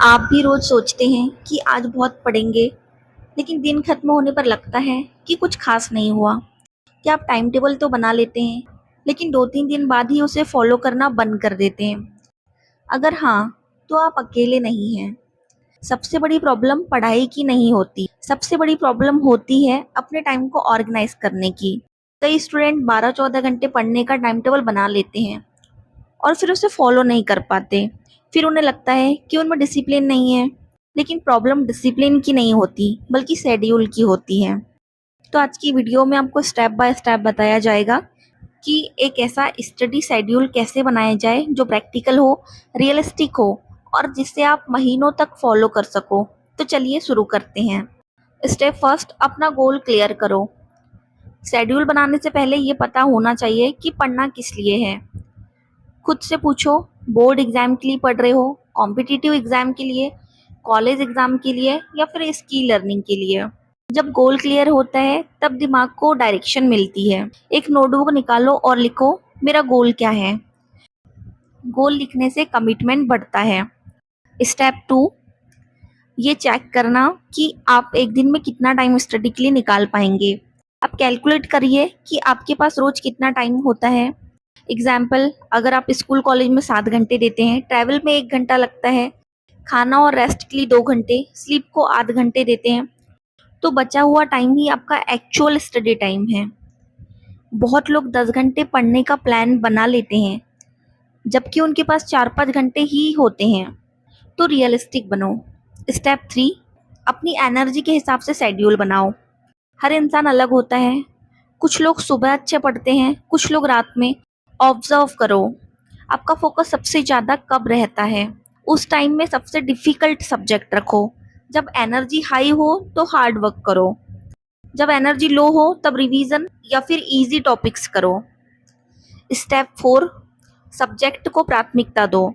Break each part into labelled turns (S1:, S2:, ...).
S1: आप भी रोज सोचते हैं कि आज बहुत पढ़ेंगे, लेकिन दिन खत्म होने पर लगता है कि कुछ खास नहीं हुआ। क्या आप टाइम टेबल तो बना लेते हैं, लेकिन 2-3 दिन बाद ही उसे फॉलो करना बंद कर देते हैं? अगर हाँ, तो आप अकेले नहीं हैं। सबसे बड़ी प्रॉब्लम पढ़ाई की नहीं होती, सबसे बड़ी प्रॉब्लम होती है अपने टाइम को ऑर्गेनाइज करने की। कई स्टूडेंट 12-14 घंटे पढ़ने का टाइम टेबल बना लेते हैं और फिर उसे फॉलो नहीं कर पाते। फिर उन्हें लगता है कि उनमें डिसिप्लिन नहीं है, लेकिन प्रॉब्लम डिसिप्लिन की नहीं होती बल्कि शेड्यूल की होती है। तो आज की वीडियो में आपको स्टेप बाय स्टेप बताया जाएगा कि एक ऐसा स्टडी शेड्यूल कैसे बनाया जाए जो प्रैक्टिकल हो, रियलिस्टिक हो और जिसे आप महीनों तक फॉलो कर सको। तो चलिए शुरू करते हैं। स्टेप फर्स्ट, अपना गोल क्लियर करो। शेड्यूल बनाने से पहले ये पता होना चाहिए कि पढ़ना किस लिए है। खुद से पूछो, बोर्ड एग्जाम के लिए पढ़ रहे हो, कॉम्पिटिटिव एग्जाम के लिए, कॉलेज एग्जाम के लिए या फिर स्किल लर्निंग के लिए। जब गोल क्लियर होता है तब दिमाग को डायरेक्शन मिलती है। एक नोटबुक निकालो और लिखो, मेरा गोल क्या है। गोल लिखने से कमिटमेंट बढ़ता है। स्टेप 2, ये चेक करना कि आप एक दिन में कितना टाइम स्टडी के लिए निकाल पाएंगे। आप कैलकुलेट करिए कि आपके पास रोज कितना टाइम होता है। एग्जाम्पल, अगर आप स्कूल कॉलेज में 7 घंटे देते हैं, ट्रैवल में 1 घंटा लगता है, खाना और रेस्ट के लिए 2 घंटे, स्लीप को आध घंटे देते हैं, तो बचा हुआ टाइम ही आपका एक्चुअल स्टडी टाइम है। बहुत लोग 10 घंटे पढ़ने का प्लान बना लेते हैं, जबकि उनके पास 4-5 घंटे ही होते हैं। तो रियलिस्टिक बनो। स्टेप 3, अपनी एनर्जी के हिसाब से शेड्यूल बनाओ। हर इंसान अलग होता है। कुछ लोग सुबह अच्छे पढ़ते हैं, कुछ लोग रात में। ऑब्जर्व करो, आपका फोकस सबसे ज़्यादा कब रहता है। उस टाइम में सबसे डिफ़िकल्ट सब्जेक्ट रखो। जब एनर्जी हाई हो तो हार्ड वर्क करो, जब एनर्जी लो हो तब रिवीजन या फिर इजी टॉपिक्स करो। स्टेप 4, सब्जेक्ट को प्राथमिकता दो।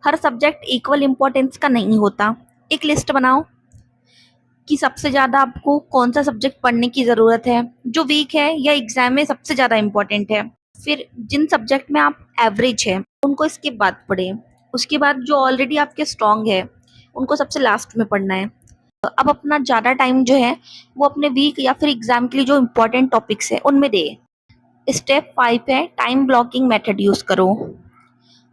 S1: हर सब्जेक्ट इक्वल इम्पोर्टेंस का नहीं होता। एक लिस्ट बनाओ कि सबसे ज़्यादा आपको कौन सा सब्जेक्ट पढ़ने की ज़रूरत है, जो वीक है या एग्जाम में सबसे ज़्यादा इम्पोर्टेंट है। फिर जिन सब्जेक्ट में आप एवरेज है उनको इसके बाद पढ़ें। उसके बाद जो ऑलरेडी आपके स्ट्रॉन्ग है उनको सबसे लास्ट में पढ़ना है। अब अपना ज़्यादा टाइम जो है वो अपने वीक या फिर एग्जाम के लिए जो इम्पोर्टेंट टॉपिक्स है उनमें दे। स्टेप 5 है, टाइम ब्लॉकिंग मेथड यूज़ करो।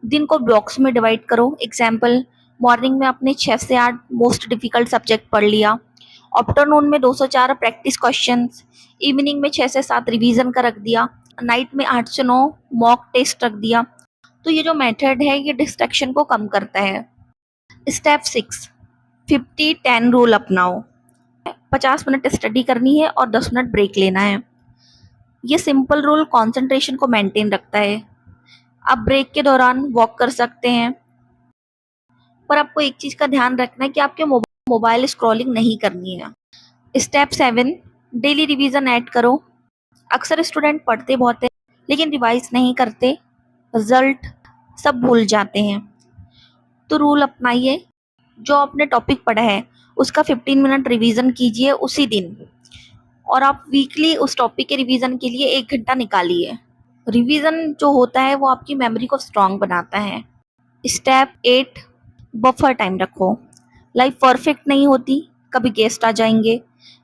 S1: दिन को ब्लॉक्स में डिवाइड करो। एग्जाम्पल, मॉर्निंग में आपने 6 से 8 मोस्ट डिफिकल्ट सब्जेक्ट पढ़ लिया, आफ्टरनून में 2 से 4 प्रैक्टिस क्वेश्चंस, इवनिंग में 6 से 7 रिवीजन का रख दिया, नाइट में 8 से 9 मॉक टेस्ट रख दिया। तो ये जो मेथड है ये डिस्ट्रैक्शन को कम करता है। स्टेप 6, 50-10 रूल अपनाओ। 50 मिनट स्टडी करनी है और 10 मिनट ब्रेक लेना है। ये सिंपल रूल कंसंट्रेशन को मेंटेन रखता है। आप ब्रेक के दौरान वॉक कर सकते हैं, पर आपको एक चीज़ का ध्यान रखना है कि आपके मोबाइल स्क्रॉलिंग नहीं करनी है। स्टेप 7, डेली रिवीजन ऐड करो। अक्सर स्टूडेंट पढ़ते बहुत है लेकिन रिवाइज नहीं करते, रिजल्ट सब भूल जाते हैं। तो रूल अपनाइए, जो आपने टॉपिक पढ़ा है उसका 15 मिनट रिवीजन कीजिए उसी दिन, और आप वीकली उस टॉपिक के रिवीजन के लिए 1 घंटा निकालिए। रिवीजन जो होता है वो आपकी मेमोरी को स्ट्रांग बनाता है। स्टेप 8, बफर टाइम रखो। लाइफ परफेक्ट नहीं होती, कभी गेस्ट आ जाएंगे,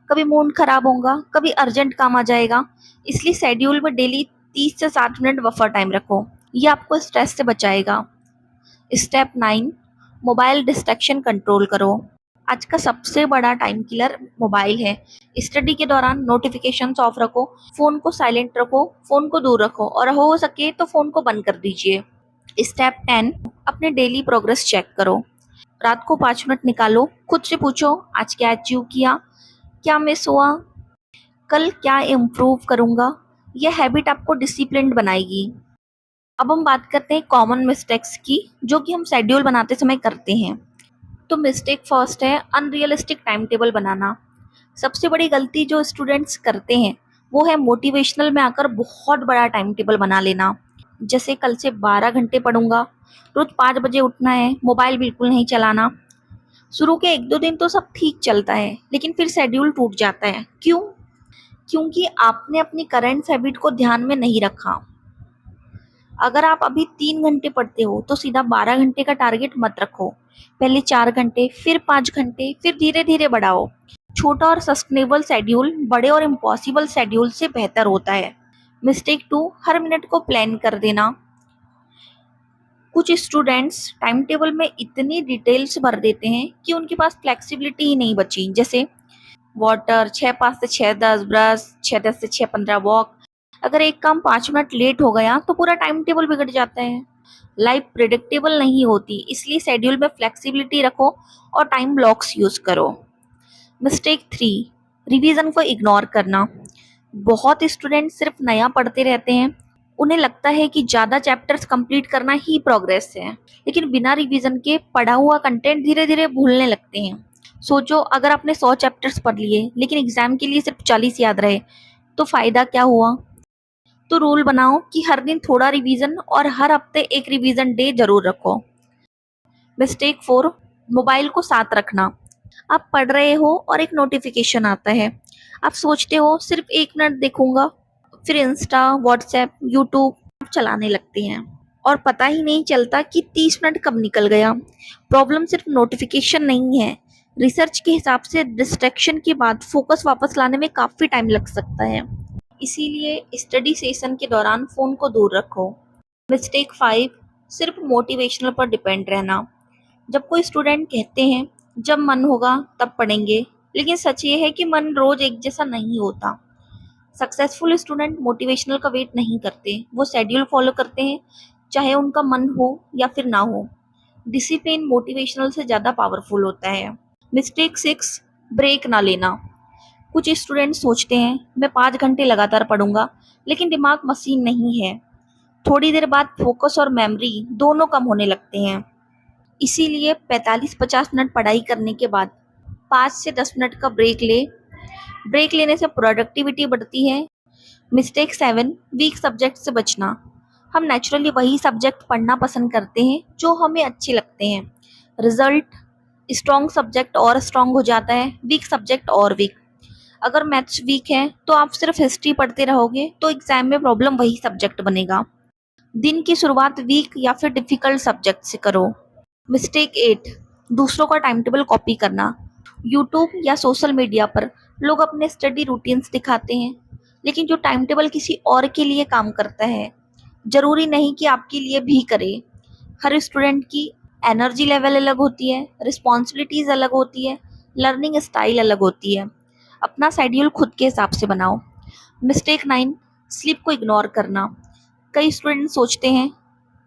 S1: कभी मूड खराब होगा, कभी अर्जेंट काम आ जाएगा। इसलिए शेड्यूल में डेली 30 से 60 मिनट बफर टाइम रखो, ये आपको स्ट्रेस से बचाएगा। स्टेप 9, मोबाइल डिस्ट्रैक्शन कंट्रोल करो। आज का सबसे बड़ा टाइम किलर मोबाइल है। स्टडी के दौरान नोटिफिकेशंस ऑफ रखो, फ़ोन को साइलेंट रखो, फ़ोन को दूर रखो और हो सके तो फ़ोन को बंद कर दीजिए। स्टेप 10, अपने डेली प्रोग्रेस चेक करो। रात को 5 मिनट निकालो, खुद से पूछो आज क्या अचीव किया, क्या मिस हुआ, कल क्या इम्प्रूव करूँगा। यह हैबिट आपको डिसिप्लिन्ड बनाएगी। अब हम बात करते हैं कॉमन मिस्टेक्स की जो कि हम शेड्यूल बनाते समय करते हैं। तो मिस्टेक फर्स्ट है अनरियलिस्टिक टाइम टेबल बनाना। सबसे बड़ी गलती जो स्टूडेंट्स करते हैं वो है मोटिवेशनल में आकर बहुत बड़ा टाइम टेबल बना लेना। जैसे कल से 12 घंटे पढ़ूंगा, रोज 5 बजे उठना है, मोबाइल बिल्कुल नहीं चलाना। शुरू के 1-2 दिन तो सब ठीक चलता है, लेकिन फिर शेड्यूल टूट जाता है। क्यों? क्योंकि आपने अपनी करंट हैबिट को ध्यान में नहीं रखा। अगर आप अभी 3 घंटे पढ़ते हो तो सीधा 12 घंटे का टारगेट मत रखो। पहले 4 घंटे, फिर 5 घंटे, फिर धीरे धीरे बढ़ाओ। छोटा और सस्टेनेबल शेड्यूल बड़े और इम्पॉसिबल शेड्यूल से बेहतर होता है। मिस्टेक 2, हर मिनट को प्लान कर देना। कुछ स्टूडेंट्स टाइम टेबल में इतनी डिटेल्स भर देते हैं कि उनके पास फ्लेक्सिबिलिटी ही नहीं बची। जैसे वाटर 6:05 से 6:10 ब्रश, 6:10 से 6:15 वॉक। अगर एक काम 5 मिनट लेट हो गया तो पूरा टाइम टेबल बिगड़ जाता है। लाइफ प्रिडिक्टेबल नहीं होती, इसलिए शेड्यूल में फ्लेक्सिबिलिटी रखो और टाइम ब्लॉक्स यूज करो। मिस्टेक 3, रिवीजन को इग्नोर करना। बहुत स्टूडेंट सिर्फ नया पढ़ते रहते हैं। उन्हें लगता है कि ज़्यादा चैप्टर्स कंप्लीट करना ही प्रोग्रेस है, लेकिन बिना रिवीजन के पढ़ा हुआ कंटेंट धीरे धीरे भूलने लगते हैं। सोचो, अगर आपने 100 चैप्टर्स पढ़ लिए लेकिन एग्जाम के लिए सिर्फ 40 याद रहे तो फायदा क्या हुआ। तो रूल बनाओ कि हर दिन थोड़ा रिवीजन और हर हफ्ते एक रिवीजन डे जरूर रखो। मिस्टेक 4, मोबाइल को साथ रखना। आप पढ़ रहे हो और एक नोटिफिकेशन आता है। आप सोचते हो सिर्फ 1 मिनट देखूंगा, फिर इंस्टा, व्हाट्सएप, यूट्यूब चलाने लगते हैं और पता ही नहीं चलता कि 30 मिनट कब निकल गया। प्रॉब्लम सिर्फ नोटिफिकेशन नहीं है। रिसर्च के हिसाब से डिस्ट्रैक्शन के बाद फोकस वापस लाने में काफ़ी टाइम लग सकता है। इसीलिए स्टडी सेशन के दौरान फ़ोन को दूर रखो। मिस्टेक 5, सिर्फ मोटिवेशनल पर डिपेंड रहना। जब कोई स्टूडेंट कहते हैं जब मन होगा तब पढ़ेंगे, लेकिन सच ये है कि मन रोज एक जैसा नहीं होता। सक्सेसफुल स्टूडेंट मोटिवेशनल का वेट नहीं करते, वो शेड्यूल फॉलो करते हैं, चाहे उनका मन हो या फिर ना हो। डिसिप्लिन मोटिवेशनल से ज़्यादा पावरफुल होता है। मिस्टेक 6, ब्रेक ना लेना। कुछ स्टूडेंट सोचते हैं मैं 5 घंटे लगातार पढ़ूंगा, लेकिन दिमाग मशीन नहीं है। थोड़ी देर बाद फोकस और मेमोरी दोनों कम होने लगते हैं। इसीलिए 45-50 मिनट पढ़ाई करने के बाद 5 से 10 मिनट का ब्रेक ले। ब्रेक लेने से प्रोडक्टिविटी बढ़ती है। मिस्टेक 7, वीक सब्जेक्ट से बचना। हम नेचुरली वही सब्जेक्ट पढ़ना पसंद करते हैं जो हमें अच्छे लगते हैं। रिजल्ट, स्ट्रॉन्ग सब्जेक्ट और स्ट्रॉन्ग हो जाता है, वीक सब्जेक्ट और वीक। अगर मैथ्स वीक है तो आप सिर्फ हिस्ट्री पढ़ते रहोगे तो एग्जाम में प्रॉब्लम वही सब्जेक्ट बनेगा। दिन की शुरुआत वीक या फिर डिफिकल्ट सब्जेक्ट से करो। मिस्टेक 8, दूसरों का टाइम टेबल कॉपी करना। यूट्यूब या सोशल मीडिया पर लोग अपने स्टडी रूटीन्स दिखाते हैं, लेकिन जो टाइम टेबल किसी और के लिए काम करता है जरूरी नहीं कि आपके लिए भी करे। हर स्टूडेंट की एनर्जी लेवल अलग होती है, रिस्पॉन्सिबिलिटीज अलग होती है, लर्निंग स्टाइल अलग होती है। अपना शेड्यूल खुद के हिसाब से बनाओ। मिस्टेक 9, स्लीप को इग्नोर करना। कई स्टूडेंट सोचते हैं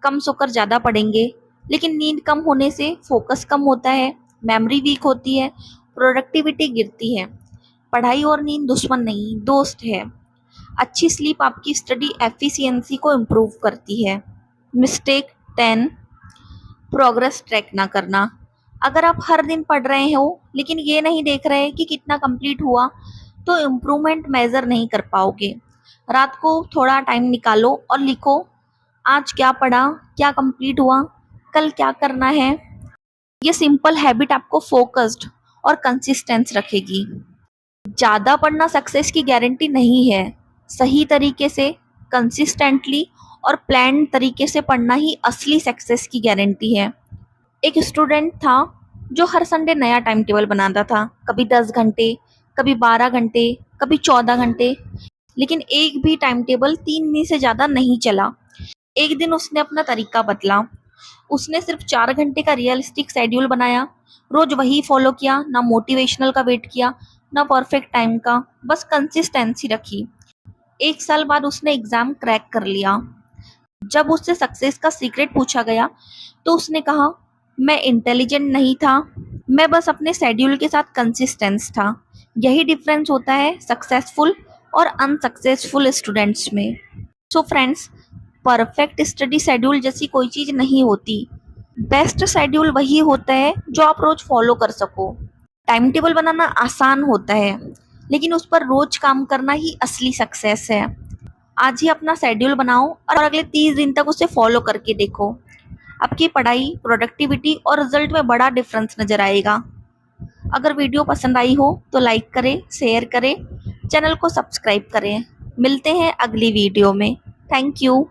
S1: कम सोकर ज़्यादा पढ़ेंगे, लेकिन नींद कम होने से फोकस कम होता है, मेमोरी वीक होती है, प्रोडक्टिविटी गिरती है। पढ़ाई और नींद दुश्मन नहीं, दोस्त है। अच्छी स्लीप आपकी स्टडी एफिशिएंसी को इम्प्रूव करती है। मिस्टेक 10, प्रोग्रेस ट्रैक ना करना। अगर आप हर दिन पढ़ रहे हो लेकिन ये नहीं देख रहे कि कितना कंप्लीट हुआ तो इम्प्रूवमेंट मेजर नहीं कर पाओगे। रात को थोड़ा टाइम निकालो और लिखो आज क्या पढ़ा, क्या कंप्लीट हुआ, कल क्या करना है। ये सिंपल हैबिट आपको फोकस्ड और कंसिस्टेंस रखेगी। ज़्यादा पढ़ना सक्सेस की गारंटी नहीं है। सही तरीके से, कंसिस्टेंटली और प्लान तरीके से पढ़ना ही असली सक्सेस की गारंटी है। एक स्टूडेंट था जो हर संडे नया टाइम टेबल बनाता था, कभी 10 घंटे, कभी 12 घंटे, कभी 14 घंटे, लेकिन एक भी टाइम टेबल 3 दिन से ज़्यादा नहीं चला। एक दिन उसने अपना तरीका बदला। उसने सिर्फ 4 घंटे का रियलिस्टिक शेड्यूल बनाया, रोज वही फॉलो किया, ना मोटिवेशनल का वेट किया, ना परफेक्ट टाइम का, बस कंसिस्टेंसी रखी। 1 साल बाद उसने एग्जाम क्रैक कर लिया। जब उससे सक्सेस का सीक्रेट पूछा गया तो उसने कहा मैं इंटेलिजेंट नहीं था, मैं बस अपने शेड्यूल के साथ कंसिस्टेंस था। यही डिफरेंस होता है सक्सेसफुल और अनसक्सेसफुल स्टूडेंट्स में। So friends, perfect study schedule जैसी कोई चीज़ नहीं होती। बेस्ट शेड्यूल वही होता है जो आप रोज फॉलो कर सको। टाइम टेबल बनाना आसान होता है, लेकिन उस पर रोज काम करना ही असली सक्सेस है। आज ही अपना शेड्यूल बनाओ और अगले 30 दिन तक उसे फॉलो करके देखो। आपकी पढ़ाई, प्रोडक्टिविटी और रिजल्ट में बड़ा डिफरेंस नजर आएगा। अगर वीडियो पसंद आई हो तो लाइक करें, शेयर करें, चैनल को सब्सक्राइब करें। मिलते हैं अगली वीडियो में। Thank you.